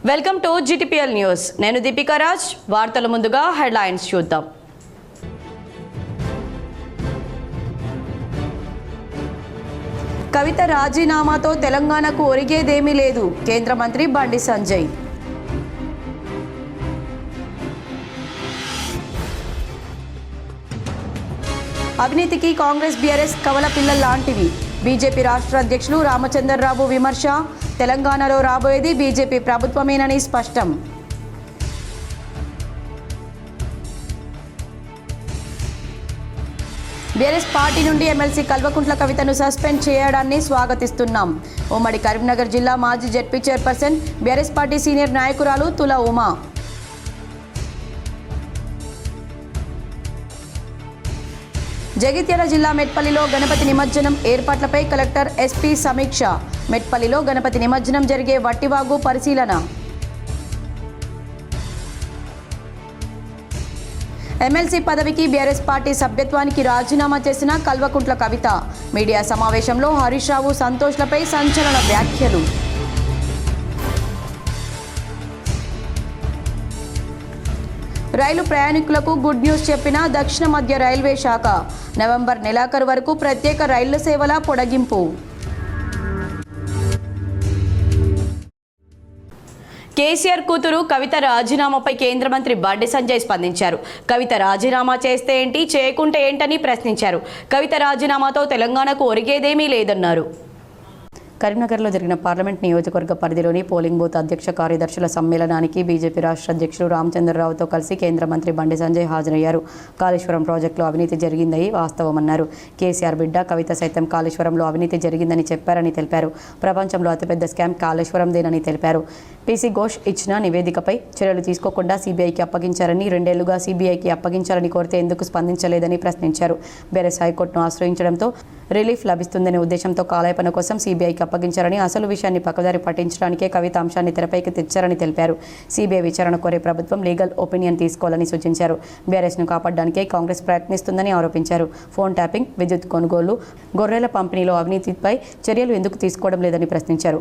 Welcome to GTPL news. నేను దీపికా రాజ్. వార్తల ముందుగా హెడ్లైన్స్ చూద్దాం. కవిత రాజీనామాతో తెలంగాణకు ఒరిగేదేమీ లేదు. కేంద్ర మంత్రి బండి సంజయ్. అవినీతికి కాంగ్రెస్ బీఆర్ఎస్ కవల పిల్లల లాంటివి. బీజేపీ రాష్ట్ర అధ్యక్షులు రామచంద్రరావు విమర్శ. తెలంగాణలో రాబోయేది బీజేపీ ప్రభుత్వమేనని స్పష్టం. బీఆర్ఎస్ పార్టీ నుండి ఎమ్మెల్సీ కల్వకుంట్ల కవితను సస్పెండ్ చేయడాన్ని స్వాగతిస్తున్నాం. ఉమ్మడి కరీంనగర్ జిల్లా మాజీ ZP chairperson BRS party senior నాయకురాలు తుల ఉమా. జగిత్యాల జిల్లా మెట్పల్లిలో గణపతి నిమజ్జనం ఏర్పాట్లపై కలెక్టర్ ఎస్పీ సమీక్ష. మెట్పల్లిలో గణపతి నిమజ్జనం జరిగే వట్టివాగు పరిశీలన. ఎమ్మెల్సీ పదవికి బీఆర్ఎస్ పార్టీ సభ్యత్వానికి రాజీనామా చేసిన కల్వకుంట్ల కవిత. మీడియా సమావేశంలో హరీష్ రావు, సంతోష్లపై సంచలన వ్యాఖ్యలు. రైలు ప్రయాణికులకు గుడ్ న్యూస్ చెప్పిన దక్షిణ మధ్య రైల్వే శాఖ. నవంబర్ నెలాఖరు వరకు ప్రత్యేక రైళ్ల సేవల పొడిగింపు. కేసీఆర్ కూతురు కవిత రాజీనామాపై కేంద్ర మంత్రి బండి సంజయ్ స్పందించారు. కవిత రాజీనామా చేస్తే ఏంటి, చేయకుంటే ఏంటని ప్రశ్నించారు. కవిత రాజీనామాతో తెలంగాణకు ఒరిగేదేమీ లేదన్నారు. కరీంనగర్లో జరిగిన పార్లమెంట్ నియోజకవర్గ పరిధిలోని పోలింగ్ బూత్ అధ్యక్ష కార్యదర్శుల సమ్మేళనానికి బీజేపీ రాష్ట్ర అధ్యక్షులు రామచంద్రరావుతో కలిసి కేంద్ర మంత్రి బండి సంజయ్ హాజరయ్యారు. కాళేశ్వరం ప్రాజెక్టులో అవినీతి జరిగిందని వాస్తవమన్నారు. కేసీఆర్ బిడ్డ కవిత సైతం కాళేశ్వరంలో అవినీతి జరిగిందని చెప్పారని తెలిపారు. ప్రపంచంలో అతిపెద్ద స్కామ్ కాళేశ్వరందేనని తెలిపారు. పీసీ ఘోష్ ఇచ్చిన నివేదికపై చర్యలు తీసుకోకుండా సీబీఐకి అప్పగించారని, 2 ఏళ్లుగా సీబీఐకి అప్పగించాలని కోరితే ఎందుకు స్పందించలేదని ప్రశ్నించారు. బీఆర్ఎస్ హైకోర్టును ఆశ్రయించడంతో రిలీఫ్ లభిస్తుందనే ఉద్దేశంతో కాలయాపన కోసం సీబీఐకి అప్పగించారని, అసలు విషయాన్ని పక్కదారి పట్టించడానికే కవిత అంశాన్ని తెరపైకి తెచ్చారని తెలిపారు. సీబీఐ విచారణ కోరే ప్రభుత్వం లీగల్ ఒపీనియన్ తీసుకోవాలని సూచించారు. బీఆర్ఎస్ను కాపాడడానికే కాంగ్రెస్ ప్రయత్నిస్తుందని ఆరోపించారు. ఫోన్ ట్యాపింగ్, విద్యుత్ కొనుగోలు, గొర్రెల పంపిణీలో అవినీతిపై చర్యలు ఎందుకు తీసుకోవడం లేదని ప్రశ్నించారు.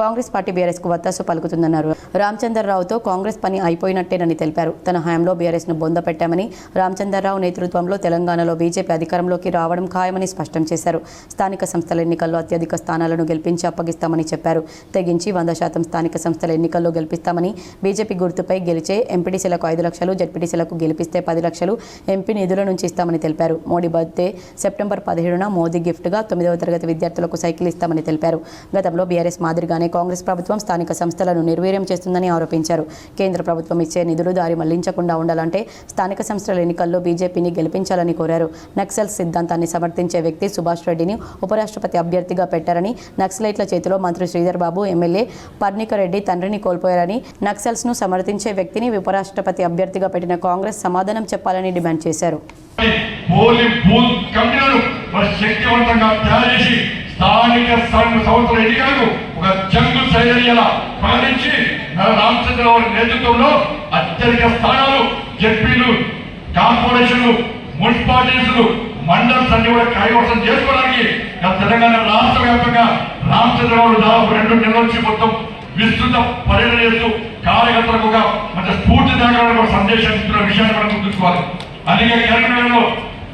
కాంగ్రెస్ పార్టీ బీఆర్ఎస్కు వత్తాసు పలుకుతుందన్నారు. రామచంద్రరావుతో కాంగ్రెస్ పని అయిపోయినట్టేనని తెలిపారు. తన హయాంలో బీఆర్ఎస్ను బొంద పెట్టామని, రామచంద్రరావు నేతృత్వంలో తెలంగాణలో బీజేపీ అధికారంలోకి రావడం ఖాయమని స్పష్టం చేశారు. స్థానిక సంస్థల ఎన్నికల్లో అత్యధిక స్థానాలను గెలిపించి అప్పగిస్తామని చెప్పారు. తెగించి 100% స్థానిక సంస్థల ఎన్నికల్లో గెలిపిస్తామని, బీజేపీ గుర్తుపై గెలిచే ఎంపీటీసీలకు 5 లక్షలు, జెడ్పీటీసీలకు గెలిపిస్తే 10 లక్షలు ఎంపీ నిధుల నుంచి ఇస్తామని తెలిపారు. మోడీ బర్త్డే సెప్టెంబర్ 17న మోదీ గిఫ్ట్గా 9వ తరగతి విద్యార్థులకు సైకిల్ ఇస్తామని తెలిపారు. గతంలో బీఆర్ఎస్ మాదిరిగానే కాంగ్రెస్ ప్రభుత్వం స్థానిక సంస్థలను నిర్వీర్యం చేస్తుందని ఆరోపించారు. కేంద్ర ప్రభుత్వం ఇచ్చే నిధులు దారి మళ్లించకుండా ఉండాలంటే స్థానిక సంస్థల ఎన్నికల్లో బీజేపీని గెలిపించాలని కోరారు. నక్సల్ సిద్ధాంతాన్ని సమర్థించే వ్యక్తి సుభాష్ రెడ్డిని ఉపరాష్ట్రపతి అభ్యర్థిగా పెట్టారని, నక్సలైట్ల చేతిలో మంత్రి శ్రీధర్ బాబు, ఎమ్మెల్యే పర్ణికరెడ్డి తండ్రిని కోల్పోయారని, నక్సల్స్ను సమర్థించే వ్యక్తిని ఉపరాష్ట్రపతి అభ్యర్థిగా పెట్టిన కాంగ్రెస్ సమాధానం చెప్పాలని డిమాండ్ చేశారు. స్థానిక సంస్థల ఎన్నికలకు ఒక జంగు సైన్యాల ప్రకటించి రామచంద్రరావు నేతృత్వంలో అత్యధిక స్థానాలు జెడ్పీలు, కార్పొరేషన్లు, మున్సిపాలిటీలు, మండల్స్ అన్ని కూడా కైవసం చేసుకోవడానికి తెలంగాణ రాష్ట్ర వ్యాప్తంగా రామచంద్రరావు దాదాపు 2 నెలల నుంచి మొత్తం విస్తృత పర్యటన చేస్తూ కార్యకర్తలకు ఒక మంచి స్ఫూర్తిదాయకమైన సందేశం ఇస్తున్న విషయాన్ని మనం గుర్తుంచుకోవాలి. అందుకే కరీంనగర్లో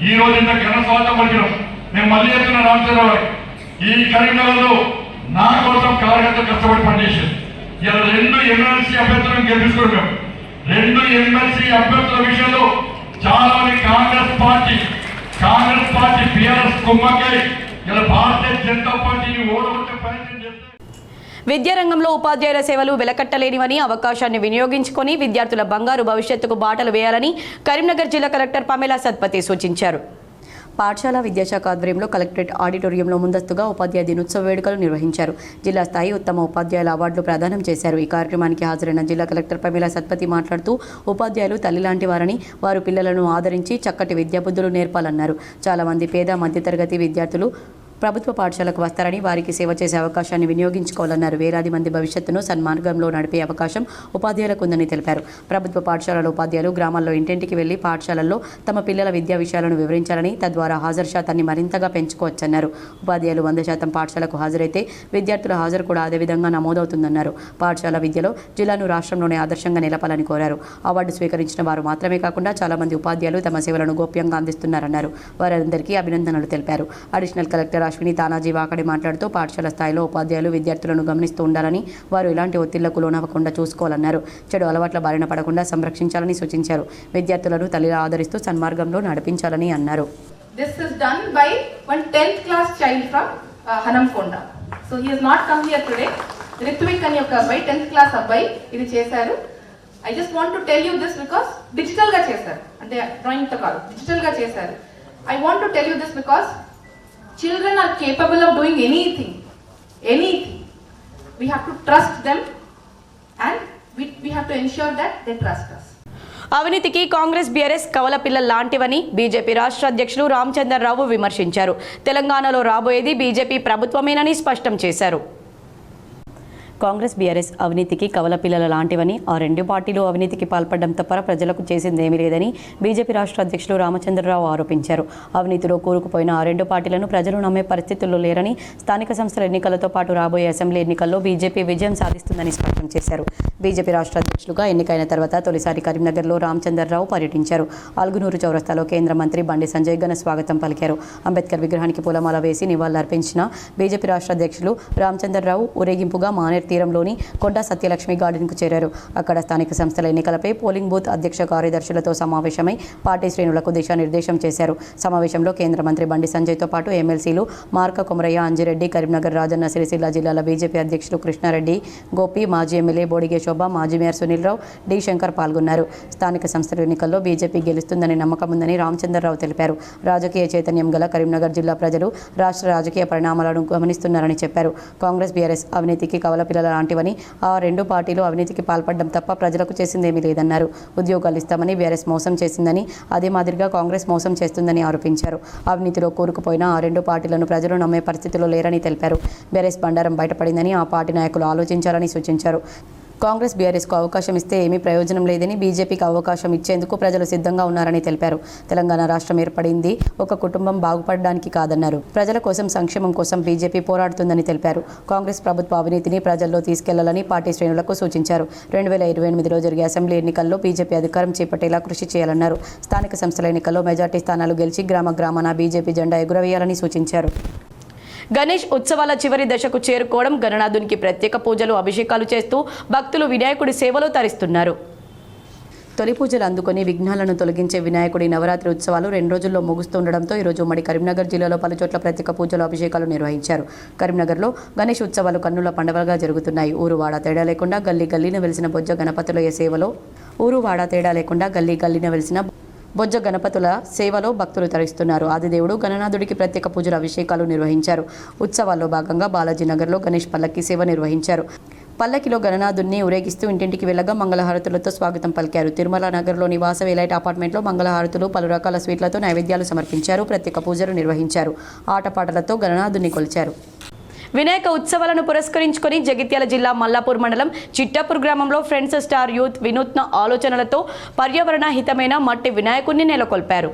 ఈ రోజు ఇంత ఘన స్వాగతం పలికినాం. మేము మళ్ళీ చెప్తున్న రామచంద్రరావు, ఈ కరీంనగర్లో నా కోసం కార్యకర్తలు కష్టపడి పనిచేశారు. ఇలా 2 ఎమ్మెల్సీ అభ్యర్థులను గెలిపించుకున్నాం. 2 ఎమ్మెల్సీ అభ్యర్థుల విషయంలో చాలా మంది కాంగ్రెస్ పార్టీ బీఆర్ఎస్ కుమ్మక్కై ఇలా భారతీయ జనతా పార్టీని ఓడగొట్టే ప్రయత్నం చేస్తారు. విద్యారంగంలో ఉపాధ్యాయుల సేవలు వెలకట్టలేనివని, అవకాశాన్ని వినియోగించుకొని విద్యార్థుల బంగారు భవిష్యత్తుకు బాటలు వేయాలని కరీంనగర్ జిల్లా కలెక్టర్ పమేలా సత్పతి సూచించారు. పాఠశాల విద్యాశాఖ ఆధ్వర్యంలో కలెక్టరేట్ ఆడిటోరియంలో ముందస్తుగా ఉపాధ్యాయ దినోత్సవ వేడుకలు నిర్వహించారు. జిల్లా స్థాయి ఉత్తమ ఉపాధ్యాయుల అవార్డులు ప్రదానం చేశారు. ఈ కార్యక్రమానికి హాజరైన జిల్లా కలెక్టర్ పమేలా సత్పతి మాట్లాడుతూ, ఉపాధ్యాయులు తల్లి లాంటి వారని, వారు పిల్లలను ఆదరించి చక్కటి విద్యాబుద్ధులు నేర్పాలన్నారు. చాలామంది పేద మధ్యతరగతి విద్యార్థులు ప్రభుత్వ పాఠశాలకు వస్తారని వారికి సేవ చేసే అవకాశాన్ని వినియోగించుకోవాలన్నారు. వేలాది మంది భవిష్యత్తును సన్మార్గంలో నడిపే అవకాశం ఉపాధ్యాయులకు ఉందని తెలిపారు. ప్రభుత్వ పాఠశాలల ఉపాధ్యాయులు గ్రామాల్లో ఇంటింటికి వెళ్లి పాఠశాలల్లో తమ పిల్లల విద్యా విషయాలను వివరించాలని, తద్వారా హాజరు శాతాన్ని మరింతగా పెంచుకోవచ్చన్నారు. ఉపాధ్యాయులు 100% పాఠశాలకు హాజరైతే విద్యార్థుల హాజరు కూడా అదేవిధంగా నమోదవుతుందన్నారు. పాఠశాల విద్యలో జిల్లాను రాష్ట్రంలోనే ఆదర్శంగా నిలపాలని కోరారు. అవార్డు స్వీకరించిన వారు మాత్రమే కాకుండా చాలా మంది ఉపాధ్యాయులు తమ సేవలను గోప్యంగా అందిస్తున్నారన్నారు. వారందరికీ అభినందనలు తెలిపారు. అడిషనల్ కలెక్టర్ అశ్విని తానాజీ వాకడి మాట్లాడుతూ పాఠశాల స్థాయిలో ఉపాధ్యాయులు విద్యార్థులను గమనిస్తూ ఉండాలని, వారు ఇలాంటి ఒత్తిళ్లకు లోనవ్వకుండా చూసుకోవాలన్నారు. చెడు అలవాట్ల బారిన పడకుండా సంరక్షించాలని సూచించారు. విద్యార్థులను తల్లిలా ఆదరిస్తూ సన్మార్గంలో నడిపించాలని అన్నారు. This is done by one 10th class child from Hanamkonda. So he has not come here today. Ritvik అని ఒక అబ్బాయి 10th class అబ్బాయి ఇది చేశారు. I just want to tell you this because digital గా చేశారు, అంటే డ్రాయింగ్ తో కాదు, డిజిటల్ గా చేశారు. I want to tell you this because children are capable of doing anything. We have to trust them and we have to ensure that they trust us. అవినీతికి Congress BRS కవల పిల్లల లాంటివని బీజేపీ రాష్ట్ర అధ్యక్షులు రామచంద్రరావు విమర్శించారు. తెలంగాణలో రాబోయేది బీజేపీ ప్రభుత్వమేనని స్పష్టం చేశారు. కాంగ్రెస్ బీఆర్ఎస్ అవినీతికి కవల పిల్లల లాంటివని, ఆ రెండు పార్టీలు అవినీతికి పాల్పడడం తప్ప ప్రజలకు చేసిందేమీ లేదని బీజేపీ రాష్ట్ర అధ్యక్షులు రామచంద్రరావు ఆరోపించారు. అవినీతిలో కూరుకుపోయిన ఆ రెండు పార్టీలను ప్రజలు నమ్మే పరిస్థితుల్లో లేరని, స్థానిక సంస్థల ఎన్నికలతో పాటు రాబోయే అసెంబ్లీ ఎన్నికల్లో బీజేపీ విజయం సాధిస్తుందని స్పష్టం చేశారు. బీజేపీ రాష్ట్ర అధ్యక్షులుగా ఎన్నికైన తర్వాత తొలిసారి కరీంనగర్లో రామచంద్రరావు పర్యటించారు. ఆల్గునూరు చౌరస్తాలో కేంద్ర మంత్రి బండి సంజయ్ ఘన స్వాగతం పలికారు. అంబేద్కర్ విగ్రహానికి పూలమాల వేసి నివాళులర్పించిన బీజేపీ రాష్ట్ర అధ్యక్షులు రామచంద్రరావు ఊరేగింపుగా మానేర్ తీరంలోని కొండ సత్యలక్ష్మి గార్డెన్కు చేరారు. అక్కడ స్థానిక సంస్థల ఎన్నికలపై పోలింగ్ బూత్ అధ్యక్ష కార్యదర్శులతో సమావేశమై పార్టీ శ్రేణులకు దిశానిర్దేశం చేశారు. సమావేశంలో కేంద్ర మంత్రి బండి సంజయ్తో పాటు ఎమ్మెల్సీలు మార్క కొమరయ్య, అంజిరెడ్డి, కరీంనగర్, రాజన్న సిరిసిల్ల జిల్లాల బీజేపీ అధ్యక్షులు కృష్ణారెడ్డి, గోపి, మాజీ ఎమ్మెల్యే బోడిగే శోభ, మాజీ మేయర్ సునీల్రావు, డి శంకర్ పాల్గొన్నారు. స్థానిక సంస్థల ఎన్నికల్లో బీజేపీ గెలుస్తుందని నమ్మకం ఉందని రామచంద్రరావు తెలిపారు. రాజకీయ చైతన్యం గల కరీంనగర్ జిల్లా ప్రజలు రాష్ట్ర రాజకీయ పరిణామాలను గమనిస్తున్నారని చెప్పారు. కాంగ్రెస్ బీఆర్ఎస్ అవినీతికి కవల పిల్లల లాంటివని, ఆ రెండు పార్టీలు అవినీతికి పాల్పడడం తప్ప ప్రజలకు చేసిందేమీ లేదన్నారు. ఉద్యోగాలు ఇస్తామని బీఆర్ఎస్ మోసం చేసిందని, అదే మాదిరిగా కాంగ్రెస్ మోసం చేస్తుందని ఆరోపించారు. అవినీతిలో కూరుకుపోయిన ఆ రెండు పార్టీలను ప్రజలు నమ్మే పరిస్థితిలో లేరని తెలిపారు. బీఆర్ఎస్ బండారం బయటపడిందని ఆ పార్టీ నాయకులు ఆలోచించాలని సూచించారు. కాంగ్రెస్ బీఆర్ఎస్కు అవకాశం ఇస్తే ఏమీ ప్రయోజనం లేదని, బీజేపీకి అవకాశం ఇచ్చేందుకు ప్రజలు సిద్ధంగా ఉన్నారని తెలిపారు. తెలంగాణ రాష్ట్రం ఏర్పడింది ఒక కుటుంబం బాగుపడడానికి కాదన్నారు. ప్రజల కోసం, సంక్షేమం కోసం బీజేపీ పోరాడుతుందని తెలిపారు. కాంగ్రెస్ ప్రభుత్వ అవినీతిని ప్రజల్లో తీసుకెళ్లాలని పార్టీ శ్రేణులకు సూచించారు. 2028లో జరిగే అసెంబ్లీ ఎన్నికల్లో బీజేపీ అధికారం చేపట్టేలా కృషి చేయాలన్నారు. స్థానిక సంస్థల ఎన్నికల్లో మెజార్టీ స్థానాలు గెలిచి గ్రామాన బీజేపీ జెండా ఎగురవేయాలని సూచించారు. గణేష్ ఉత్సవాల చివరి దశకు చేరుకోవడం, గణనాథునికి ప్రత్యేక పూజలు, అభిషేకాలు చేస్తూ భక్తులు వినాయకుడి సేవలో తరిస్తున్నారు. తొలి పూజలు అందుకొని విఘ్నాలను తొలగించే వినాయకుడి నవరాత్రి ఉత్సవాలు 2 రోజుల్లో ముగుస్తుండడంతో ఈరోజు ఉమ్మడి కరీంనగర్ జిల్లాలో పలు చోట్ల ప్రత్యేక పూజలు, అభిషేకాలు నిర్వహించారు. కరీంనగర్లో గణేష్ ఉత్సవాలు కన్నుల పండుగగా జరుగుతున్నాయి. ఊరువాడ తేడా లేకుండా గల్లీన వెలిసిన బొజ్జ గణపతుల సేవలో బొజ్జ గణపతుల సేవలో భక్తులు తరిస్తున్నారు. ఆదిదేవుడు గణనాథుడికి ప్రత్యేక పూజలు, అభిషేకాలు నిర్వహించారు. ఉత్సవాల్లో భాగంగా బాలాజీనగర్లో గణేష్ పల్లకి సేవ నిర్వహించారు. పల్లకిలో గణనాథుడిని ఊరేగిస్తూ ఇంటింటికి వెళ్ళగా మంగళహారతులతో స్వాగతం పలికారు. తిరుమల నగర్లోని వాసవి ఎలైట్ అపార్ట్మెంట్లో మంగళహారతులు, పలు రకాల స్వీట్లతో నైవేద్యాలు సమర్పించారు. ప్రత్యేక పూజలు నిర్వహించారు. ఆటపాటలతో గణనాథుడిని కొలిచారు. వినాయక ఉత్సవాలను పురస్కరించుకొని జగిత్యాల జిల్లా మల్లాపూర్ మండలం చిట్టాపూర్ గ్రామంలో ఫ్రెండ్స్ స్టార్ యూత్ వినూత్న ఆలోచనలతో పర్యావరణ హితమైన మట్టి వినాయకుడిని నెలకొల్పారు.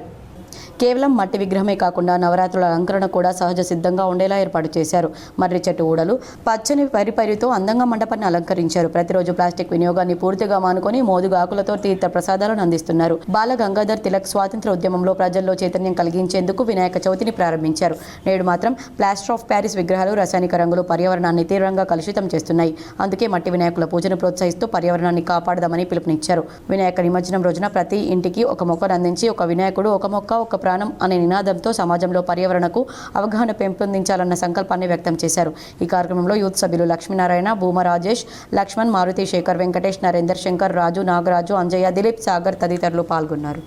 కేవలం మట్టి విగ్రహమే కాకుండా నవరాత్రుల అలంకరణ కూడా సహజ సిద్ధంగా ఉండేలా ఏర్పాటు చేశారు. మర్రి చెట్టు ఊడలు, పచ్చని పరిపరితో అందంగా మండపాన్ని అలంకరించారు. ప్రతిరోజు ప్లాస్టిక్ వినియోగాన్ని పూర్తిగా మానుకొని మోదుగా ఆకులతో తీర్థ ప్రసాదాలను అందిస్తున్నారు. బాల గంగాధర్ తిలక్ స్వాతంత్ర ఉద్యమంలో ప్రజల్లో చైతన్యం కలిగించేందుకు వినాయక చవితిని ప్రారంభించారు. నేడు మాత్రం ప్లాస్టర్ ఆఫ్ ప్యారిస్ విగ్రహాలు, రసాయనిక రంగులు పర్యావరణాన్ని తీవ్రంగా కలుషితం చేస్తున్నాయి. అందుకే మట్టి వినాయకుల పూజను ప్రోత్సహిస్తూ పర్యావరణాన్ని కాపాడదామని పిలుపునిచ్చారు. వినాయక నిమజ్జనం రోజున ప్రతి ఇంటికి ఒక మొక్కను అందించి ఒక వినాయకుడు, ఒక మొక్క, ఒక ప్రాణం అనే నినాదంతో సమాజంలో పర్యావరణకు అవగాహన పెంపొందించాలన్న సంకల్పాన్ని వ్యక్తం చేశారు. ఈ కార్యక్రమంలో యూత్ సభ్యులు లక్ష్మీనారాయణ, భూమ రాజేష్, లక్ష్మణ్, మారుతి, శేఖర్, వెంకటేష్, నరేందర్, శంకర్, రాజు, నాగరాజు, అంజయ్య, దిలీప్, సాగర్ తదితరులు పాల్గొన్నారు.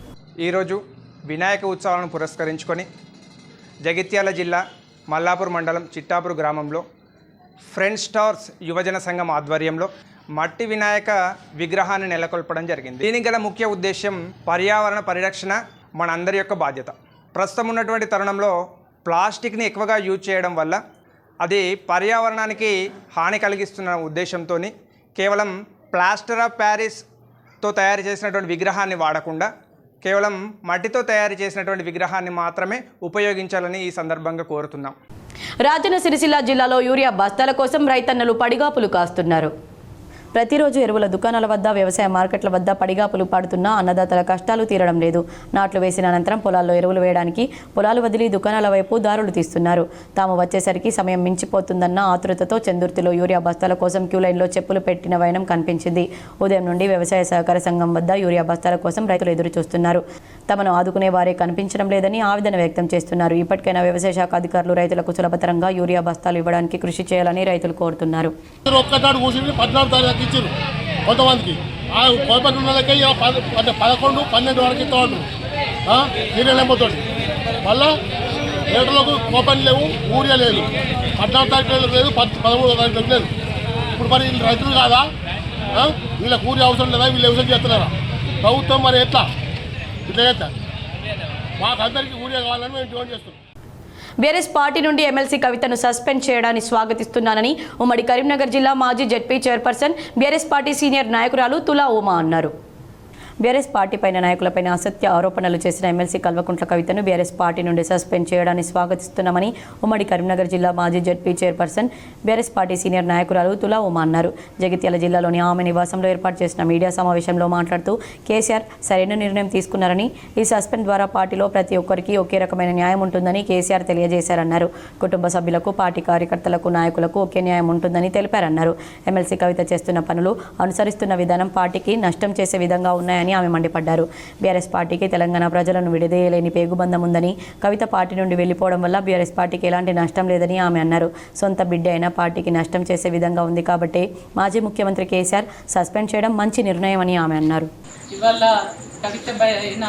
ఈరోజు వినాయక ఉత్సవాలను పురస్కరించుకొని జగిత్యాల జిల్లా మల్లాపూర్ మండలం చిట్టాపూర్ గ్రామంలో ఫ్రెండ్స్ స్టార్స్ యువజన సంఘం ఆధ్వర్యంలో మట్టి వినాయక విగ్రహాన్ని నెలకొల్పడం జరిగింది. దీనికి గల ముఖ్య ఉద్దేశం పర్యావరణ పరిరక్షణ మనందరి యొక్క బాధ్యత. ప్రస్తుతం ఉన్నటువంటి తరుణంలో ప్లాస్టిక్ని ఎక్కువగా యూజ్ చేయడం వల్ల అది పర్యావరణానికి హాని కలిగిస్తున్న ఉద్దేశంతో కేవలం ప్లాస్టర్ ఆఫ్ ప్యారిస్తో తయారు చేసినటువంటి విగ్రహాన్ని వాడకుండా కేవలం మట్టితో తయారు చేసినటువంటి విగ్రహాన్ని మాత్రమే ఉపయోగించాలని ఈ సందర్భంగా కోరుతున్నాం. రాజన్న సిరిసిల్ల జిల్లాలో యూరియా బస్తాల కోసం రైతన్నలు పడిగాపులు కాస్తున్నారు. ప్రతిరోజు ఎరువుల దుకాణాల వద్ద, వ్యవసాయ మార్కెట్ల వద్ద పడిగాపులు పాడుతున్నా అన్నదాతల కష్టాలు తీరడం లేదు. నాట్లు వేసిన అనంతరం పొలాల్లో ఎరువులు వేయడానికి పొలాలు వదిలి దుకాణాల వైపు దారులు తీస్తున్నారు. తాము వచ్చేసరికి సమయం మించిపోతుందన్న ఆతృతతో చందుర్తిలో యూరియా బస్తాల కోసం క్యూ లైన్లో చెప్పులు పెట్టిన వైనం కనిపించింది. ఉదయం నుండి వ్యవసాయ సహకార సంఘం వద్ద యూరియా బస్తాల కోసం రైతులు ఎదురు చూస్తున్నారు. తమను ఆదుకునే వారే కనిపించడం లేదని ఆవేదన వ్యక్తం చేస్తున్నారు. ఇప్పటికైనా వ్యవసాయ శాఖ అధికారులు రైతులకు సులభతరంగా యూరియా బస్తాలు ఇవ్వడానికి కృషి చేయాలని రైతులు కోరుతున్నారు. ఇచ్చారు కొంతమందికి ఆ కోపం ఉన్నదకే అంటే 11-12 వరకు ఇస్తూ ఉంటారు సీరియల్ అయిపోతుంది. మళ్ళీ లీటర్లకు కోపం లేవు, ఊరియా లేదు, 14 తారీఖులకు లేదు, 13వ తారీఖులకు లేదు. ఇప్పుడు మరి వీళ్ళు రైతులు కాదా? వీళ్ళకి ఊరి అవసరం లేదా? వీళ్ళు వ్యవసాయం చేస్తున్నారా? ప్రభుత్వం మరి ఎట్లా ఇట్లా చేస్తా? మాకు అందరికీ ఊరియా కావాలని మేము డిమాండ్ చేస్తున్నాం. బీఆర్ఎస్ పార్టీ నుండి ఎమ్మెల్సీ కవితను సస్పెండ్ చేయడాన్ని స్వాగతిస్తున్నానని ఉమ్మడి కరీంనగర్ జిల్లా మాజీ ZP chairperson, BRS party senior నాయకురాలు తులా ఉమా అన్నారు. బీఆర్ఎస్ పార్టీ పైన నాయకులపైన అసత్య ఆరోపణలు చేసిన ఎమ్మెల్సీ కల్వకుంట్ల కవితను బీఆర్ఎస్ పార్టీ నుండి సస్పెండ్ చేయడాన్ని స్వాగతిస్తున్నామని ఉమ్మడి కరీంనగర్ జిల్లా మాజీ ZP chairperson, BRS party senior నాయకురాలు తులా ఉమా అన్నారు. జగిత్యాల జిల్లాలోని ఆమె నివాసంలో ఏర్పాటు చేసిన మీడియా సమావేశంలో మాట్లాడుతూ కేసీఆర్ సరైన నిర్ణయం తీసుకున్నారని, ఈ సస్పెండ్ ద్వారా పార్టీలో ప్రతి ఒక్కరికి ఒకే రకమైన న్యాయం ఉంటుందని కేసీఆర్ తెలియజేశారన్నారు. కుటుంబ సభ్యులకు, పార్టీ కార్యకర్తలకు, నాయకులకు ఒకే న్యాయం ఉంటుందని తెలిపారన్నారు. ఎమ్మెల్సీ కవిత చేస్తున్న పనులు, అనుసరిస్తున్న విధానం పార్టీకి నష్టం చేసే విధంగా ఉన్నాయని ఆమె మండిపడ్డారు. బీఆర్ఎస్ పార్టీకి తెలంగాణ ప్రజలను విడదీయలేని పేగుబంధం ఉందని, కవిత పార్టీ నుండి వెళ్లిపోవడం వల్ల బీఆర్ఎస్ పార్టీకి ఎలాంటి నష్టం లేదని ఆమె అన్నారు. సొంత బిడ్డ అయినా పార్టీకి నష్టం చేసే విధంగా ఉంది కాబట్టి మాజీ ముఖ్యమంత్రి కేసీఆర్ సస్పెండ్ చేయడం మంచి నిర్ణయం అని ఆమె అన్నారు. ఇవాళ కవిత పైన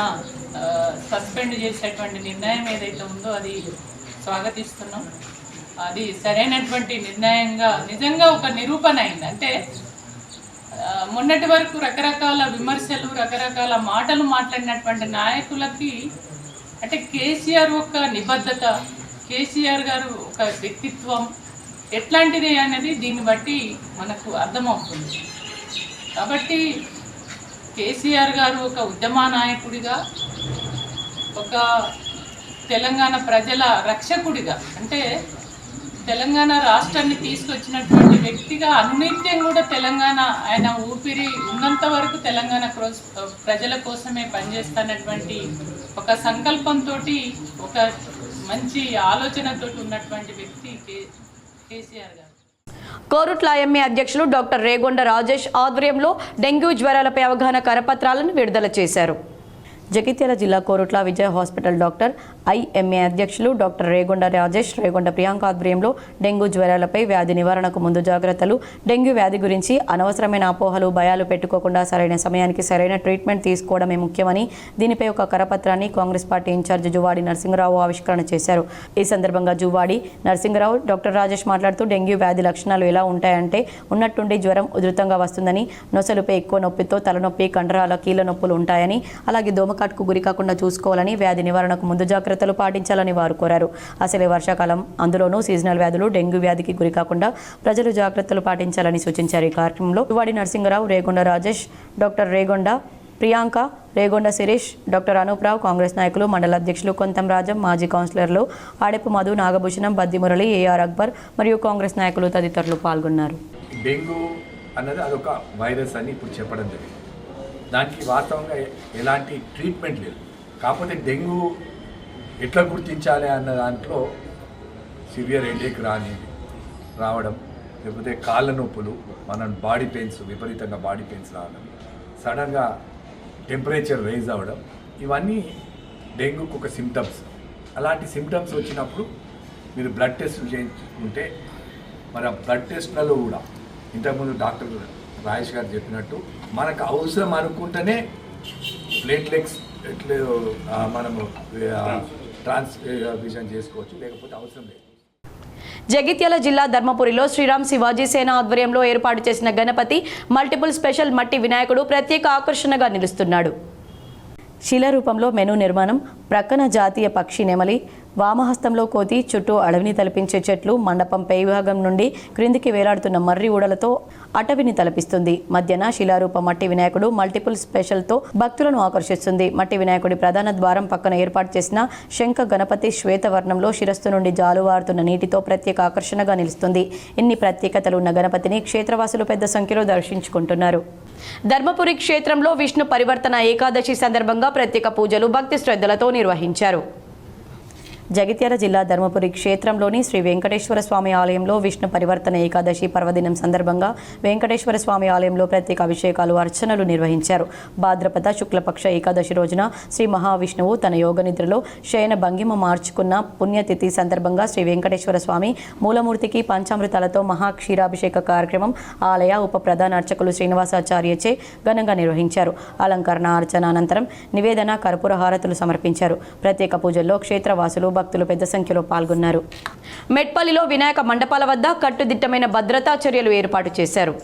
సస్పెండ్ చేసేటువంటి నిర్ణయం ఏదైతే ఉందో అది స్వాగతిస్తున్నాం. అది సరైనటువంటి నిర్ణయంగా నిజంగా ఒక నిరూపణ అయింది. అంటే మొన్నటి వరకు రకరకాల విమర్శలు, రకరకాల మాటలు మాట్లాడినటువంటి నాయకులకి అంటే కేసీఆర్ ఒక నిబద్ధత, కేసీఆర్ గారు ఒక వ్యక్తిత్వం ఎట్లాంటిది అనేది దీన్ని బట్టి మనకు అర్థమవుతుంది. కాబట్టి కేసీఆర్ గారు ఒక ఉద్యమ నాయకుడిగా, ఒక తెలంగాణ ప్రజల రక్షకుడిగా, అంటే తెలంగాణ రాష్ట్రాన్ని తీసుకొచ్చినటువంటి వ్యక్తిగా అనునిత్యం కూడా తెలంగాణ ఆయన ఊపిరి ఉన్నంత వరకు తెలంగాణ ప్రజల కోసమే పనిచేస్తున్నటువంటి ఒక సంకల్పంతో, ఒక మంచి ఆలోచనతో ఉన్నటువంటి వ్యక్తి కేసీఆర్ గారు. కోరుట్ల ఎంఏ అధ్యక్షులు డాక్టర్ రేగొండ రాజేష్ ఆధ్వర్యంలో డెంగ్యూ జ్వరాలపై అవగాహన కరపత్రాలను విడుదల చేశారు. జగిత్యాల జిల్లా కోరుట్ల విజయ హాస్పిటల్ డాక్టర్ ఐఎంఏ అధ్యక్షులు డాక్టర్ రేగొండ రాజేష్, రేగొండ ప్రియాంక ఆధ్వర్యంలో డెంగ్యూ జ్వరాలపై వ్యాధి నివారణకు ముందు జాగ్రత్తలు, డెంగ్యూ వ్యాధి గురించి అనవసరమైన అపోహలు, భయాలు పెట్టుకోకుండా సరైన సమయానికి సరైన ట్రీట్మెంట్ తీసుకోవడమే ముఖ్యమని, దీనిపై ఒక కరపత్రాన్ని కాంగ్రెస్ పార్టీ ఇన్ఛార్జ్ జువాడి నరసింహరావు ఆవిష్కరణ చేశారు. ఈ సందర్భంగా జువాడి నరసింహరావు డాక్టర్ రాజేష్ మాట్లాడుతూ డెంగ్యూ వ్యాధి లక్షణాలు ఎలా ఉంటాయంటే ఉన్నట్టుండి జ్వరం ఉధృతంగా వస్తుందని, నొసలుపై ఎక్కువ నొప్పితో తలనొప్పి, కండరాల, కీళ్ళ నొప్పులు ఉంటాయని, అలాగే దోమకాటుకు గురి కాకుండా చూసుకోవాలని, వ్యాధి నివారణకు ముందు జాగ్రత్తలు పాటించాలని వారు కోరారు. అసలే వర్షాకాలం, అందులోనూ సీజనల్ వ్యాధులు, డెంగ్యూ వ్యాధికి గురి కాకుండా ప్రజలు జాగ్రత్తలు పాటించాలని సూచించారు. ఈ కార్యక్రమంలో జువాడి నరసింహరావు, రేగొండ రాజేష్, డాక్టర్ రేగొండ ప్రియాంక, రేగొండ శిరీష్, డాక్టర్ అనూప్రావు, కాంగ్రెస్ నాయకులు, మండల అధ్యక్షులు కొంతం రాజం, మాజీ కౌన్సిలర్లు ఆడెపు మధు, నాగభూషణం, బద్ది మురళి, ఏఆర్ అక్బర్ మరియు కాంగ్రెస్ నాయకులు తదితరులు పాల్గొన్నారు. డెంగ్యూ అన్నది అదొక వైరస్ అని ఇప్పుడు చెప్పడం జరిగింది. దానికి వాస్తవంగా ఎలాంటి ట్రీట్మెంట్ లేదు. కాకపోతే డెంగ్యూ ఎట్లా గుర్తించాలి అన్న దాంట్లో సివియర్ హెడేక్ రావడం, లేకపోతే కాళ్ళ నొప్పులు, మన బాడీ పెయిన్స్, విపరీతంగా బాడీ పెయిన్స్ రావడం, సడన్గా టెంపరేచర్ రైజ్ అవ్వడం, ఇవన్నీ డెంగ్యూకి ఒక సిమ్టమ్స్. అలాంటి సిమ్టమ్స్ వచ్చినప్పుడు మీరు బ్లడ్ టెస్టులు చేయించుకుంటే, మరి ఆ బ్లడ్ టెస్ట్లలో కూడా ఇంతకుముందు డాక్టర్ రాజేష్ గారు చెప్పినట్టు మనకు అవసరం అనుకుంటేనే ప్లేట్లెట్స్ మనము ట్రాన్స్ఫ్యూజన్ చేసుకోవచ్చు, లేకపోతే అవసరం లేదు. జగిత్యాల జిల్లా ధర్మపురిలో శ్రీరామ్ శివాజీ సేన ఆధ్వర్యంలో ఏర్పాటు చేసిన గణపతి మల్టిపుల్ స్పెషల్ మట్టి వినాయకుడు ప్రత్యేక ఆకర్షణగా నిలుస్తున్నాడు. శిలారూపంలో మెను నిర్మాణం, ప్రక్కన జాతీయ పక్షి నెమలి, వామహస్తంలో కోతి, చుట్టూ అడవిని తలపించే చెట్లు, మండపం పై భాగం నుండి క్రిందికి వేలాడుతున్న మర్రి ఊడలతో అటవిని తలపిస్తుంది. మధ్యన శిలారూప మట్టి వినాయకుడు మల్టిపుల్ స్పెషల్తో భక్తులను ఆకర్షిస్తుంది. మట్టి వినాయకుడి ప్రధాన ద్వారం పక్కన ఏర్పాటు చేసిన శంఖ గణపతి శ్వేతవర్ణంలో శిరస్సు నుండి జాలువారుతున్న నీటితో ప్రత్యేక ఆకర్షణగా నిలుస్తుంది. ఇన్ని ప్రత్యేకతలు ఉన్న గణపతిని క్షేత్రవాసులు పెద్ద సంఖ్యలో దర్శించుకుంటున్నారు. ధర్మపురి క్షేత్రంలో విష్ణు పరివర్తన ఏకాదశి సందర్భంగా ప్రత్యేక పూజలు భక్తి శ్రద్ధలతో నిర్వహించారు. జగిత్యాల జిల్లా ధర్మపురి క్షేత్రంలోని శ్రీ వెంకటేశ్వర స్వామి ఆలయంలో విష్ణు పరివర్తన ఏకాదశి పర్వదినం సందర్భంగా వెంకటేశ్వర స్వామి ఆలయంలో ప్రత్యేక అభిషేకాలు, అర్చనలు నిర్వహించారు. భాద్రపద శుక్లపక్ష ఏకాదశి రోజున శ్రీ మహావిష్ణువు తన యోగనిద్రలో శయన భంగిమ మార్చుకున్న పుణ్యతిథి సందర్భంగా శ్రీ వెంకటేశ్వర స్వామి మూలమూర్తికి పంచామృతాలతో మహాక్షీరాభిషేక కార్యక్రమం ఆలయ ఉప ప్రధాన అర్చకులు శ్రీనివాసాచార్యచే ఘనంగా నిర్వహించారు. అలంకరణ, అర్చన అనంతరం నివేదన, కర్పూర హారతులు సమర్పించారు. ప్రత్యేక పూజల్లో క్షేత్రవాసులు, భక్తులు పెద్ద సంఖ్యలో పాల్గొన్నారు. మెట్పల్లిలో వినాయక మండపాల వద్ద కట్టుదిట్టమైన భద్రతా చర్యలు ఏర్పాటు చేశారు.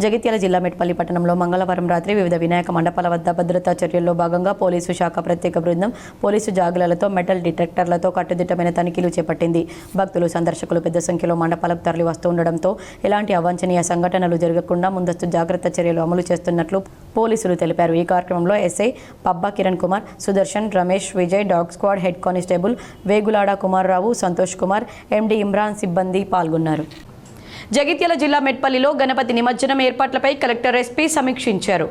జగిత్యాల జిల్లా మెట్పల్లి పట్టణంలో మంగళవారం రాత్రి వివిధ వినాయక మండపాల వద్ద భద్రతా చర్యల్లో భాగంగా పోలీసు శాఖ ప్రత్యేక బృందం పోలీసు జాగ్రత్తలతో మెటల్ డిటెక్టర్లతో కట్టుదిట్టమైన తనిఖీలు చేపట్టింది. భక్తులు, సందర్శకులు పెద్ద సంఖ్యలో మండపాలకు తరలి వస్తూ ఉండడంతో ఎలాంటి అవాంఛనీయ సంఘటనలు జరగకుండా ముందస్తు జాగ్రత్త చర్యలు అమలు చేస్తున్నట్లు పోలీసులు తెలిపారు. ఈ కార్యక్రమంలో SI Pabba Kiran Kumar, Sudarshan, Ramesh, Vijay, dog squad head constable Vegulada Kumar Rao, Santosh Kumar, MD Imran సిబ్బంది పాల్గొన్నారు. జగిత్యాల జిల్లా మెట్పల్లిలో గణపతి నిమజ్జనం ఏర్పాట్లపై కలెక్టర్ ఎస్పీ సమీక్షించారు.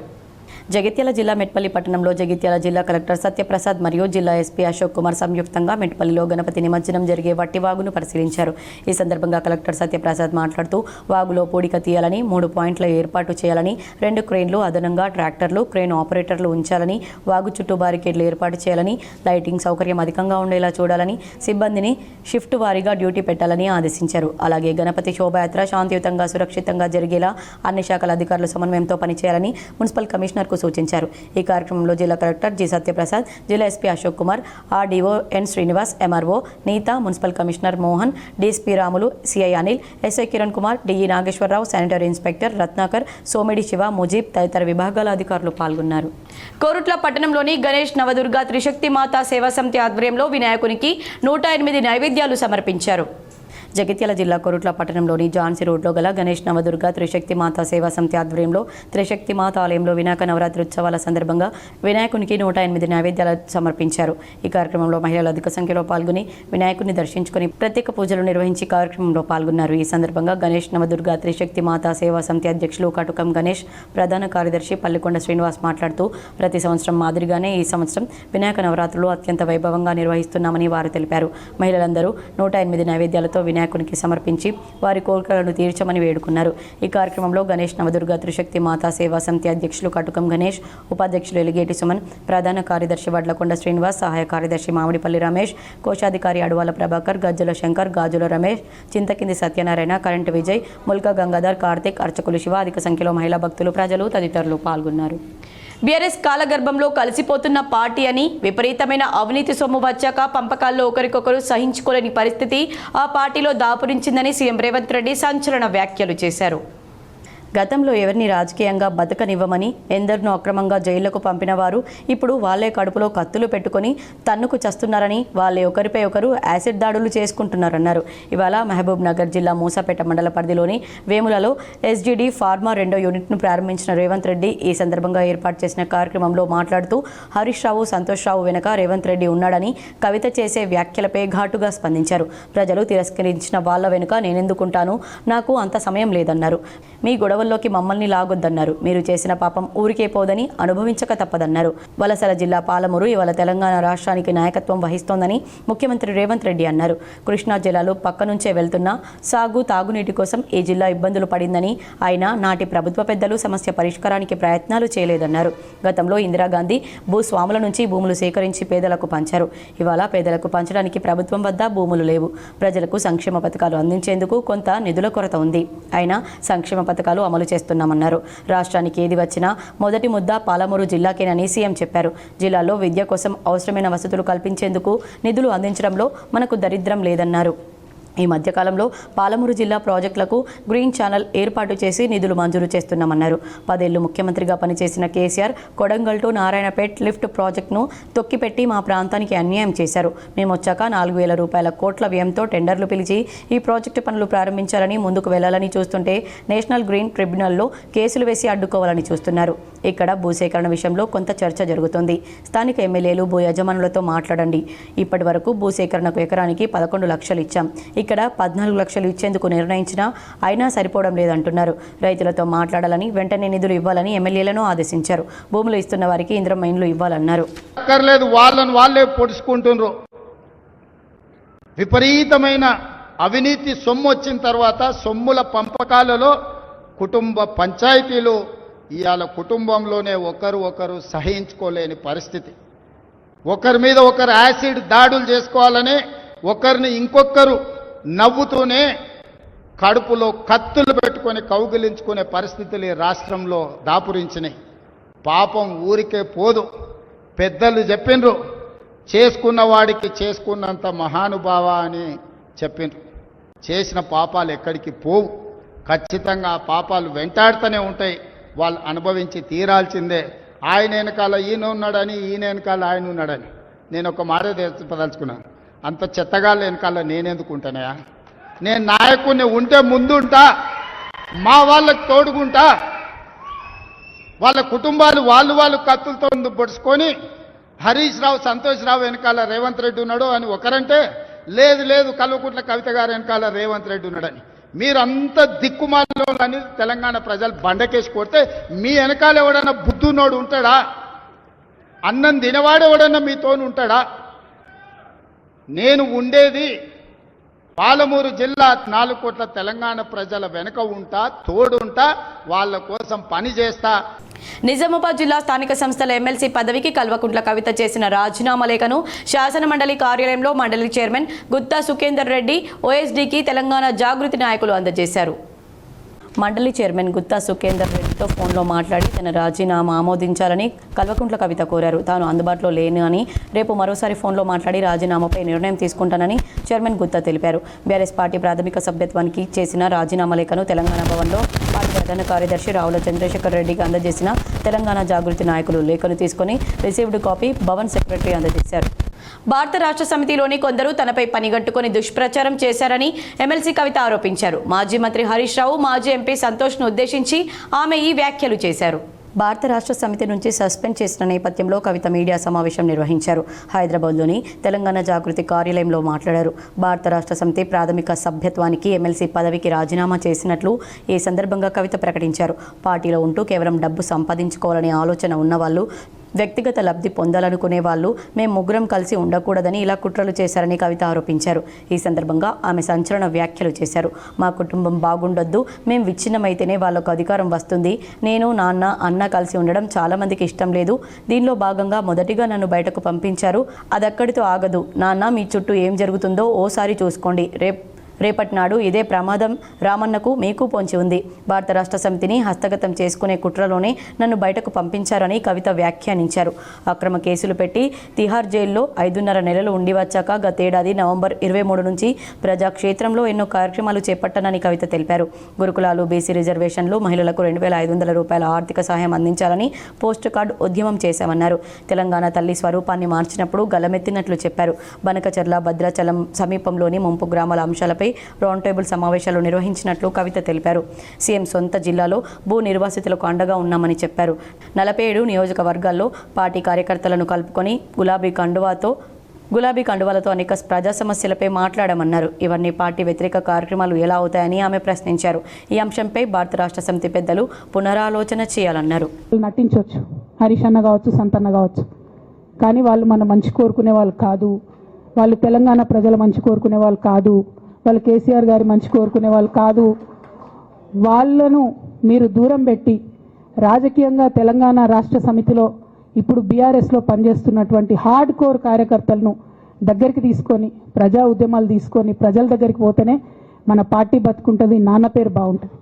జగిత్యాల జిల్లా మెట్పల్లి పట్టణంలో జగిత్యాల జిల్లా కలెక్టర్ సత్యప్రసాద్ మరియు జిల్లా ఎస్పీ అశోక్ కుమార్ సంయుక్తంగా మెట్పల్లిలో గణపతి నిమజ్జనం జరిగే వట్టి వాగును పరిశీలించారు. ఈ సందర్భంగా కలెక్టర్ సత్యప్రసాద్ మాట్లాడుతూ వాగులో పూడిక తీయాలని, 3 పాయింట్ల ఏర్పాటు చేయాలని, 2 క్రేన్లు, అదనంగా ట్రాక్టర్లు, క్రేన్ ఆపరేటర్లు ఉంచాలని, వాగు చుట్టూ బారికేడ్లు ఏర్పాటు చేయాలని, లైటింగ్ సౌకర్యం అధికంగా ఉండేలా చూడాలని, సిబ్బందిని షిఫ్ట్ వారీగా డ్యూటీ పెట్టాలని ఆదేశించారు. అలాగే గణపతి శోభాయాత్ర శాంతియుతంగా, సురక్షితంగా జరిగేలా అన్ని శాఖల అధికారులు సమన్వయంతో పనిచేయాలని మున్సిపల్ కమిషనర్ సూచించారు. ఈ కార్యక్రమంలో జిల్లా కలెక్టర్ జి సత్యప్రసాద్, జిల్లా SP Ashok Kumar, RDO N Srinivas, MRO Neeta, municipal commissioner Mohan, DSP Ramulu, CI Anil, SI Kiran Kumar, DE Nageswararao, sanitary inspector Ratnakar, Somidi Shiva, Mujeeb తదితర విభాగాల అధికారులు పాల్గొన్నారు. కోరుట్ల పట్టణంలోని గణేష్ నవదుర్గ త్రిశక్తి మాతా సేవా సమితి ఆధ్వర్యంలో వినాయకునికి 108 నైవేద్యాలు సమర్పించారు. జగిత్యాల జిల్లా కోరుట్ల పట్టణంలోని జాన్సీ రోడ్లో గల గణేష్ నవదుర్గ త్రిశక్తి మాతా సేవా సమితి ఆధ్వర్యంలో త్రిశక్తి మాత ఆలయంలో వినాయక నవరాత్రి ఉత్సవాల సందర్భంగా వినాయకునికి 108 నైవేద్యాలు సమర్పించారు. ఈ కార్యక్రమంలో మహిళలు అధిక సంఖ్యలో పాల్గొని వినాయకుని దర్శించుకుని ప్రత్యేక పూజలు నిర్వహించి కార్యక్రమంలో పాల్గొన్నారు. ఈ సందర్భంగా గణేష్ నవదుర్గ త్రిశక్తి మాతా సేవా సమితి అధ్యక్షులు కటుకం గణేష్, ప్రధాన కార్యదర్శి పల్లికొండ శ్రీనివాస్ మాట్లాడుతూ ప్రతి సంవత్సరం మాదిరిగానే ఈ సంవత్సరం వినాయక నవరాత్రులు అత్యంత వైభవంగా నిర్వహిస్తున్నామని వారు తెలిపారు. మహిళలందరూ 108 నైవేద్యాలతో వినాయకునికి సమర్పించి వారి కోరికలను తీర్చమని వేడుకున్నారు. ఈ కార్యక్రమంలో గణేష్ నవదుర్గ త్రిశక్తి మాతా సేవా సమితి అధ్యక్షులు కటుకం గణేష్, ఉపాధ్యక్షులు ఎలిగేటి సుమన్, ప్రధాన కార్యదర్శి వడ్లకొండ శ్రీనివాస్, సహాయ కార్యదర్శి మామిడిపల్లి రమేష్, కోశాధికారి అడువాల ప్రభాకర్, గజ్జల శంకర్, గాజుల రమేష్, చింతకింది సత్యనారాయణ, కరెంటు విజయ్, ముల్కా గంగాధర్, కార్తిక్, అర్చకులు శివ, అధిక సంఖ్యలో మహిళా భక్తులు, ప్రజలు తదితరులు పాల్గొన్నారు. బీఆర్ఎస్ కాలగర్భంలో కలిసిపోతున్న పార్టీ అని, విపరీతమైన అవినీతి సొమ్ము వచ్చాక పంపకాల్లో ఒకరికొకరు సహించుకోలేని పరిస్థితి ఆ పార్టీలో దాపురించిందని సీఎం రేవంత్ రెడ్డి సంచలన వ్యాఖ్యలు చేశారు. గతంలో ఎవరిని రాజకీయంగా బతకనివ్వమని ఎందరినో అక్రమంగా జైళ్లకు పంపిన వారు ఇప్పుడు వాళ్లే కడుపులో కత్తులు పెట్టుకుని తన్నుకు చస్తున్నారని, వాళ్ళే ఒకరిపై ఒకరు యాసిడ్ దాడులు చేసుకుంటున్నారన్నారు. ఇవాళ మహబూబ్ నగర్ జిల్లా మూసాపేట మండల పరిధిలోని వేములలో ఎస్జీడీ ఫార్మా 2వ యూనిట్ను ప్రారంభించిన రేవంత్ రెడ్డి ఈ సందర్భంగా ఏర్పాటు చేసిన కార్యక్రమంలో మాట్లాడుతూ హరీష్ రావు, సంతోష్ రావు వెనక రేవంత్ రెడ్డి ఉన్నాడని కవిత చేసే వ్యాఖ్యలపై ఘాటుగా స్పందించారు. ప్రజలు తిరస్కరించిన వాళ్ళ వెనుక నేనెందుకుంటాను, నాకు అంత సమయం లేదన్నారు. మీ గొడవల్లోకి మమ్మల్ని లాగొద్దన్నారు. మీరు చేసిన పాపం ఊరికే పోదని, అనుభవించక తప్పదన్నారు. వలసల జిల్లా పాలమూరు ఇవాళ తెలంగాణ రాష్ట్రానికి నాయకత్వం వహిస్తోందని ముఖ్యమంత్రి రేవంత్ రెడ్డి అన్నారు. కృష్ణా జిల్లాలో పక్క నుంచే వెళ్తున్న సాగు, తాగునీటి కోసం ఈ జిల్లా ఇబ్బందులు పడిందని, అయినా నాటి ప్రభుత్వ పెద్దలు సమస్య పరిష్కారానికి ప్రయత్నాలు చేయలేదన్నారు. గతంలో ఇందిరాగాంధీ భూస్వాముల నుంచి భూములు సేకరించి పేదలకు పంచారు. ఇవాళ పేదలకు పంచడానికి ప్రభుత్వం వద్ద భూములు లేవు. ప్రజలకు సంక్షేమ పథకాలు అందించేందుకు కొంత నిధుల కొరత ఉంది. అయినా సంక్షేమ పథకాలు అమలు చేస్తున్నామన్నారు. రాష్ట్రానికి ఏది వచ్చినా మొదటి ముద్ద పాలమూరు జిల్లాకేనని సీఎం చెప్పారు. జిల్లాలో విద్య కోసం అవసరమైన వసతులు కల్పించేందుకు నిధులు అందించడంలో మనకు దరిద్రం లేదన్నారు. ఈ మధ్యకాలంలో పాలమూరు జిల్లా ప్రాజెక్టులకు గ్రీన్ ఛానల్ ఏర్పాటు చేసి నిధులు మంజూరు చేస్తున్నామన్నారు. 10 ఏళ్లు ముఖ్యమంత్రిగా పనిచేసిన కేసీఆర్ కొడంగల్ టు నారాయణపేట్ లిఫ్ట్ ప్రాజెక్టును తొక్కిపెట్టి మా ప్రాంతానికి అన్యాయం చేశారు. మేము వచ్చాక 4,000 రూపాయల కోట్ల వ్యయంతో టెండర్లు పిలిచి ఈ ప్రాజెక్టు పనులు ప్రారంభించాలని ముందుకు వెళ్లాలని చూస్తుంటే నేషనల్ గ్రీన్ ట్రిబ్యునల్లో కేసులు వేసి అడ్డుకోవాలని చూస్తున్నారు. ఇక్కడ భూసేకరణ విషయంలో కొంత చర్చ జరుగుతోంది. స్థానిక ఎమ్మెల్యేలు భూ యజమానులతో మాట్లాడండి. ఇప్పటి వరకు భూసేకరణకు ఎకరానికి 11 లక్షలు ఇచ్చాం. ఇక్కడ 14 లక్షలు ఇచ్చేందుకు నిర్ణయించినా అయినా సరిపోవడం లేదంటున్నారు. రైతులతో మాట్లాడాలని, వెంటనే నిధులు ఇవ్వాలని ఎమ్మెల్యేలను ఆదేశించారు. భూములు ఇస్తున్న వారికి ఇంద్రమ్మ ఇండ్లు ఇవ్వాలన్నారు. వాళ్ళే పొడుచుకుంటున్నారు. విపరీతమైన అవినీతి సొమ్ము వచ్చిన తర్వాత సొమ్ముల పంపకాలలో కుటుంబ పంచాయతీలు ఇవాళ కుటుంబంలోనే ఒకరు సహించుకోలేని పరిస్థితి. ఒకరి మీద ఒకరు యాసిడ్ దాడులు చేసుకోవాలని ఒకరిని ఇంకొకరు నవ్వుతూనే కడుపులో కత్తులు పెట్టుకొని కౌగిలించుకునే పరిస్థితులు ఈ రాష్ట్రంలో దాపురించినాయి. పాపం ఊరికే పోదు. పెద్దలు చెప్పిండ్రు, చేసుకున్న వాడికి చేసుకున్నంత మహానుభావ అని చెప్పిండ్రు. చేసిన పాపాలు ఎక్కడికి పోవు. ఖచ్చితంగా ఆ పాపాలు వెంటాడుతూనే ఉంటాయి. వాళ్ళు అనుభవించి తీరాల్సిందే. ఆయన వెనకాల ఈయన ఉన్నాడని, ఈయన వెనకాల ఆయన ఉన్నాడని నేను ఒక మాట తెలుసుకున్నాను. అంత చెత్తగాళ్ళ వెనకాల నేనెందుకు ఉంటానయా? నేను నాయకుడిని ఉంటే ముందుంటా, మా వాళ్ళకి తోడుకుంటా. వాళ్ళ కుటుంబాలు వాళ్ళు కత్తులతో పొడుచుకొని హరీష్ రావు, సంతోష్ రావు వెనకాల రేవంత్ రెడ్డి ఉన్నాడు అని ఒకరంటే, లేదు కల్వకుంట్ల కవిత గారు వెనకాల రేవంత్ రెడ్డి ఉన్నాడని. మీరంతా దిక్కుమాలని తెలంగాణ ప్రజలు బండకేసి కొడితే మీ వెనకాల ఎవడన్నా బుద్ధునోడు ఉంటాడా? అన్నం తినవాడు ఎవడన్నా మీతోని ఉంటాడా? నేను ఉండేది పాలమూరు జిల్లా 4 కోట్ల తెలంగాణ ప్రజల వెనుక ఉంటా, తోడుంటా, వాళ్ళ కోసం పని చేస్తా. నిజామాబాద్ జిల్లా స్థానిక సంస్థల ఎమ్మెల్సీ పదవికి కల్వకుంట్ల కవిత చేసిన రాజీనామా లేఖను శాసన మండలి కార్యాలయంలో మండలి చైర్మన్ గుత్తా సుఖేందర్ రెడ్డి ఓఎస్డీకి తెలంగాణ జాగృతి నాయకులు అందజేశారు. మండలి చైర్మన్ గుత్తా సుఖేందర్ రెడ్డితో ఫోన్లో మాట్లాడి తన రాజీనామా ఆమోదించాలని కల్వకుంట్ల కవిత కోరారు. తాను అందుబాటులో లేను అని, రేపు మరోసారి ఫోన్లో మాట్లాడి రాజీనామాపై నిర్ణయం తీసుకుంటానని చైర్మన్ గుత్తా తెలిపారు. బీఆర్ఎస్ పార్టీ ప్రాథమిక సభ్యత్వానికి చేసిన రాజీనామా లేఖను తెలంగాణ భవన్లో పార్టీ ప్రధాన కార్యదర్శి రావుల చంద్రశేఖర్ రెడ్డికి అందజేసిన తెలంగాణ జాగృతి నాయకులు లేఖను తీసుకుని రిసీవ్డ్ కాపీ భవన్ సెక్రటరీ అందజేశారు. భారత రాష్ట్ర సమితిలోని కొందరు తనపై పనిగట్టుకుని దుష్ప్రచారం చేశారని ఎమ్మెల్సీ కవిత ఆరోపించారు. మాజీ మంత్రి హరీష్ రావు, మాజీ ఎంపీ సంతోష్ను ఉద్దేశించి ఆమె ఈ వ్యాఖ్యలు చేశారు. భారత రాష్ట్ర సమితి నుంచి సస్పెండ్ చేసిన నేపథ్యంలో కవిత మీడియా సమావేశం నిర్వహించారు. హైదరాబాద్లోని తెలంగాణ జాగృతి కార్యాలయంలో మాట్లాడారు. భారత రాష్ట్ర సమితి ప్రాథమిక సభ్యత్వానికి ఎమ్మెల్సీ పదవికి రాజీనామా చేసినట్లు ఈ సందర్భంగా కవిత ప్రకటించారు. పార్టీలో ఉంటూ కేవలం డబ్బు సంపాదించుకోవాలనే ఆలోచన ఉన్నవాళ్ళు, వ్యక్తిగత లబ్ధి పొందాలనుకునే వాళ్ళు మేము ముగ్గురం కలిసి ఉండకూడదని ఇలా కుట్రలు చేశారని కవిత ఆరోపించారు. ఈ సందర్భంగా ఆమె సంచలన వ్యాఖ్యలు చేశారు. మా కుటుంబం బాగుండొద్దు, మేము విచ్ఛిన్నమైతేనే వాళ్ళకు అధికారం వస్తుంది. నేను, నాన్న, అన్న కలిసి ఉండడం చాలామందికి ఇష్టం లేదు. దీనిలో భాగంగా మొదటిగా నన్ను బయటకు పంపించారు. అదక్కడితో ఆగదు. నాన్న, మీ చుట్టూ ఏం జరుగుతుందో ఓసారి చూసుకోండి. రేపటి నాడు ఇదే ప్రమాదం రామన్నకు, మీకు పొంచి ఉంది. భారత రాష్ట్ర సమితిని హస్తగతం చేసుకునే కుట్రలోనే నన్ను బయటకు పంపించారని కవిత వ్యాఖ్యానించారు. అక్రమ కేసులు పెట్టి తిహార్ జైల్లో 5.5 నెలలు ఉండి వచ్చాక గతేడాది నవంబర్ 23 నుంచి ప్రజాక్షేత్రంలో ఎన్నో కార్యక్రమాలు చేపట్టానని కవిత తెలిపారు. గురుకులాలు, బీసీ రిజర్వేషన్లు, మహిళలకు 2,500 రూపాయల ఆర్థిక సహాయం అందించాలని పోస్ట్ కార్డు ఉద్యమం చేశామన్నారు. తెలంగాణ తల్లి స్వరూపాన్ని మార్చినప్పుడు గలమెత్తినట్లు చెప్పారు. బనకచర్ల, భద్రాచలం సమీపంలోని ముంపు గ్రామాల అంశాలపై రౌండ్ టేబుల్ సమావేశాలు నిర్వహించినట్లు కవిత తెలిపారు. సీఎం సొంత జిల్లాలో భూ నిర్వాసితులకు అండగా ఉన్నామని చెప్పారు. 47 నియోజకవర్గాల్లో పార్టీ కార్యకర్తలను కలుపుకొని గులాబీ కండువాలతో అనేక ప్రజా సమస్యలపై మాట్లాడామన్నారు. ఇవన్నీ పార్టీ వ్యతిరేక కార్యక్రమాలు ఎలా అవుతాయని ఆమె ప్రశ్నించారు. ఈ అంశంపై భారత రాష్ట్ర సమితి పెద్దలు పునరాలోచన చేయాలన్నారు. నటించవచ్చు, హరీష్ అన్న కావచ్చు, సంతన్న కావచ్చు, కానీ వాళ్ళు మన మంచి కోరుకునే వాళ్ళు కాదు. వాళ్ళు తెలంగాణ ప్రజల మంచి కోరుకునే వాళ్ళు కాదు. వాళ్ళు కేసీఆర్ గారి మంచి కోరుకునే వాళ్ళు కాదు. వాళ్ళను మీరు దూరం పెట్టి రాజకీయంగా తెలంగాణ రాష్ట్ర సమితిలో ఇప్పుడు బీఆర్ఎస్లో పనిచేస్తున్నటువంటి హార్డ్ కోర్ కార్యకర్తలను దగ్గరికి తీసుకొని ప్రజా ఉద్యమాలు తీసుకొని ప్రజల దగ్గరికి పోతేనే మన పార్టీ బతుకుంటుంది, నాన్న పేరు బాగుంటుంది.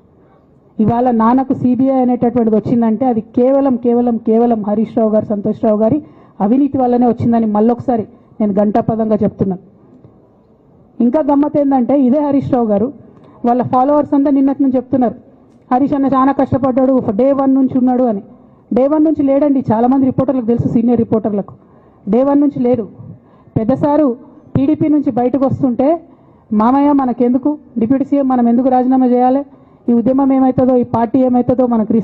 ఇవాళ నాన్నకు సిబిఐ అనేటటువంటిది వచ్చిందంటే అది కేవలం హరీష్ రావు గారు, సంతోష్ రావు గారి అవినీతి వల్లనే వచ్చిందని మళ్ళొకసారి నేను ఘంటాపదంగా చెప్తున్నాను. ఇంకా గమ్మత్ ఏంటంటే ఇదే హరీష్ రావు గారు వాళ్ళ ఫాలోవర్స్ అంతా నిన్నటి నుంచి చెప్తున్నారు హరీష్ అన్న చాలా కష్టపడ్డాడు డే 1 నుంచి ఉన్నాడు అని. డే 1 నుంచి లేడండి. చాలామంది రిపోర్టర్లకు తెలుసు, సీనియర్ రిపోర్టర్లకు డే 1 నుంచి లేడు. పెద్ద సారు టీడీపీ నుంచి బయటకు వస్తుంటే మామయ్య మనకెందుకు, డిప్యూటీ సీఎం మనం ఎందుకు రాజీనామా చేయాలి, ఈ ఉద్యమం ఏమవుతుందో, ఈ పార్టీ ఏమవుతుందో మనకు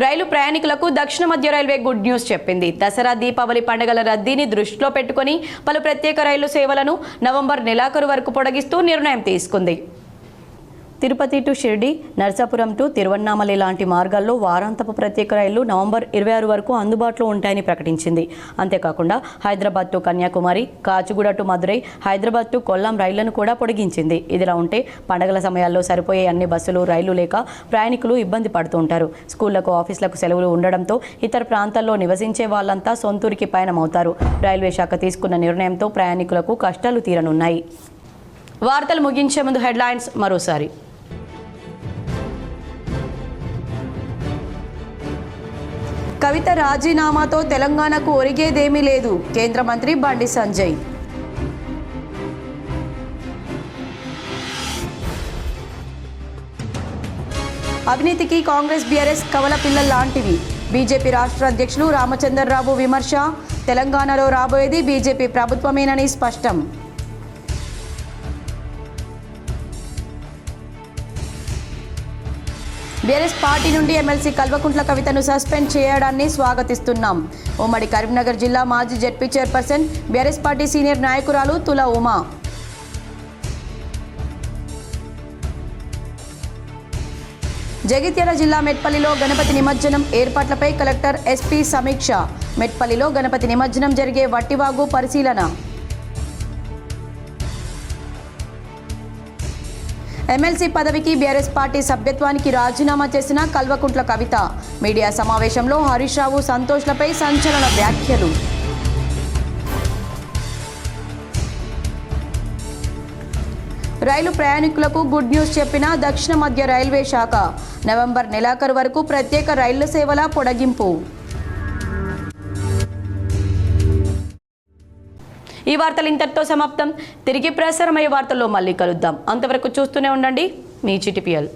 రైలు ప్రయాణికులకు దక్షిణ మధ్య రైల్వే గుడ్ న్యూస్ చెప్పింది. దసరా దీపావళి పండుగల రద్దీని దృష్టిలో పెట్టుకుని పలు ప్రత్యేక రైలు సేవలను నవంబర్ నెలాఖరు వరకు పొడిగిస్తూ నిర్ణయం తీసుకుంది. తిరుపతి టు షిర్డి, నర్సాపురం టు తిరువన్నామలై లాంటి మార్గాల్లో వారాంతపు ప్రత్యేక రైళ్లు నవంబర్ 26 వరకు అందుబాటులో ఉంటాయని ప్రకటించింది. అంతేకాకుండా Hyderabad to Kanyakumari, Kachiguda to Madurai, Hyderabad to Kollam రైళ్లను కూడా పొడిగించింది. ఇదిలా ఉంటే పండగల సమయాల్లో సరిపోయే అన్ని బస్సులు, రైళ్లు లేక ప్రయాణికులు ఇబ్బంది పడుతూ ఉంటారు. స్కూళ్లకు, ఆఫీసులకు సెలవులు ఉండడంతో ఇతర ప్రాంతాల్లో నివసించే వాళ్ళంతా సొంతూరికి పయనమవుతారు. రైల్వే శాఖ తీసుకున్న నిర్ణయంతో ప్రయాణికులకు కష్టాలు తీరనున్నాయి. వార్తలు ముగించే ముందు హెడ్లైన్స్ మరోసారి. కవిత రాజీనామాతో తెలంగాణకు ఒరిగేదేమీ లేదు, కేంద్ర మంత్రి బండి సంజయ్. అవినీతికి కాంగ్రెస్ బీఆర్ఎస్ కవల పిల్లల లాంటివి, బీజేపీ రాష్ట్ర అధ్యక్షులు రామచంద్రరావు విమర్శ. తెలంగాణలో రాబోయేది బీజేపీ ప్రభుత్వమేనని స్పష్టం. బీఆర్ఎస్ పార్టీ నుండి ఎమ్మెల్సీ కల్వకుంట్ల కవితను సస్పెండ్ చేయడాన్ని స్వాగతిస్తున్నాం. ఉమ్మడి కరీంనగర్ జిల్లా మాజీ ZP chairperson, BRS party senior నాయకురాలు తుల ఉమా. జగిత్యాల జిల్లా మెట్పల్లిలో గణపతి నిమజ్జనం ఏర్పాట్లపై కలెక్టర్ ఎస్పీ సమీక్ష. మెట్పల్లిలో గణపతి నిమజ్జనం జరిగే వట్టివాగు పరిశీలన. ఎమ్మెల్సీ పదవికి బీఆర్ఎస్ పార్టీ సభ్యత్వానికి రాజీనామా చేసిన కల్వకుంట్ల కవిత. మీడియా సమావేశంలో హరీష్ రావు, సంతోష్లపై సంచలన వ్యాఖ్యలు. రైలు ప్రయాణికులకు గుడ్ న్యూస్ చెప్పిన దక్షిణ మధ్య రైల్వే శాఖ. నవంబర్ నెలాఖరు వరకు ప్రత్యేక రైళ్ల సేవల పొడిగింపు. ఈ వార్తలు ఇంతటితో సమాప్తం. తిరిగి ప్రసారమయ్యే వార్తల్లో మళ్ళీ కలుద్దాం. అంతవరకు చూస్తూనే ఉండండి మీ GTPL.